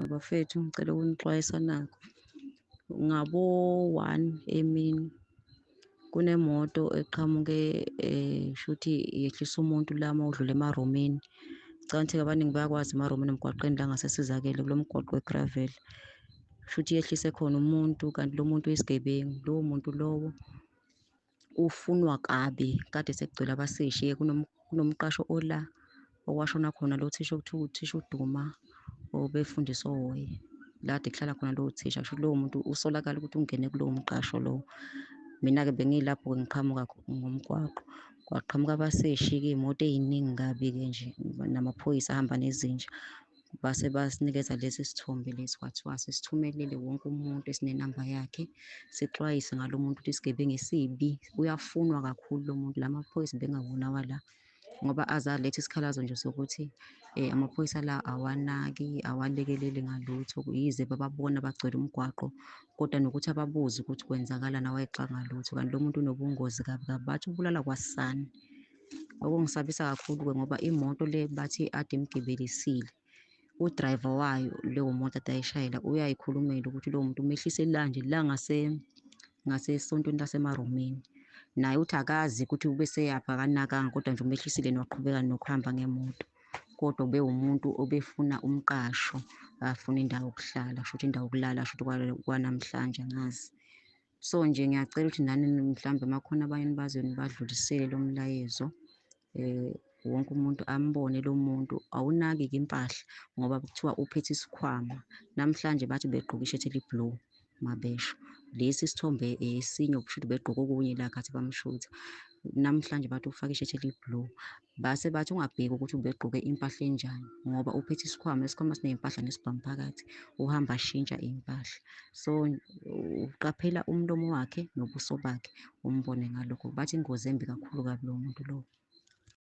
Bafethu ngicela ukunixwayisa nakho. Ngabo-1 emini kunemoto eqhamuke shuthi yehlisa umuntu la mawudlula emaromeni. Ngicabanga ukuthi abaningi bayakwazi emaromeni emgwaqeni la ngaseSizakele kulo mgwaqo we-gravel. Shuthi yehlise khona umuntu kanti lo muntu uyisigebengu. Lowo muntu lowo ufunwa kabi, kade sekugcwele abaseshi. Kunomqasho ola okwashona khona lo thisha okuthiwa uthisha uDuma obefundisa ohoye. La kade kuhlala khona lowo thisha, kusho lowo muntu usolakala ukuthi ungene kulowo mqasho lowo. Mina-ke bengilapho-ke ngiqhamuka ngomgwaqo, kwaqhamuka abaseshi-ke iy'moto ey'ningi kabi-ke nje namaphoyisa ahamba nezinja. Base basinikeza lesi sithombe lesi, kwathiwa sisithumelele wonke umuntu esinenamba yakhe, sixwayise ngalo muntu ukuthi isigebengu esibi, uyafunwa kakhulu lo muntu. La maphoyisa bengawona awala, ngoba azaletha isikhalazo nje sokuthi amaphoyisa la awanaki, awalekeleli ngalutho, yize bababona bagcwele umgwaqo, kodwa nokuthi ababuze ukuthi kwenzakalani awayexanga lutho. Kanti lo muntu unobungozi kabi kabi, bathi ubulala kwasani. Okungisabisa kakhulu-ke ngoba imoto le bathi ade imgibelisile, u-driver wayo leyo moto ade ayishayela uyayikhulumela ukuthi lowo muntu umehlise la nje la ngasesontweni lasemaromeni. Naye uthi akazi ukuthi ube seyaphi, akanakanga, kodwa nje umehlisile waqhubeka nokuhamba ngemoto. Kodwa ube umuntu obefuna umqasho, afuna indawo yokuhlala, shuthi indawo yokulala, shuthi kwanamhlanje angazi. So nje ngiyacela ukuthi nani mhlawumbe makhona abanye enibaziyo nibadlulisele lo mlayezo. Wonke umuntu ambone lo muntu, awunaki-ke impahla ngoba kuthiwa uphethe isikhwama. Namhlanje bathi begqoke ishethi eli-blue mabesho. Lesi isithombe esinye kushuthi begqoke okunye la khathi bamshutha. Namhlanje bathi ufake ishethi eli-blue. Base bathi ungabheki ukuthi ubegqoke impahla enjani ngoba uphethe isikhwama, isikhwama siney'mpahla nesibhamu phakathi, uhamba ashintsha iy'mpahla. So uqaphela umlomo wakhe nobuso bakhe, umbone ngalokho. Bathi ingozi embi kakhulu kabi lowo muntu lowo.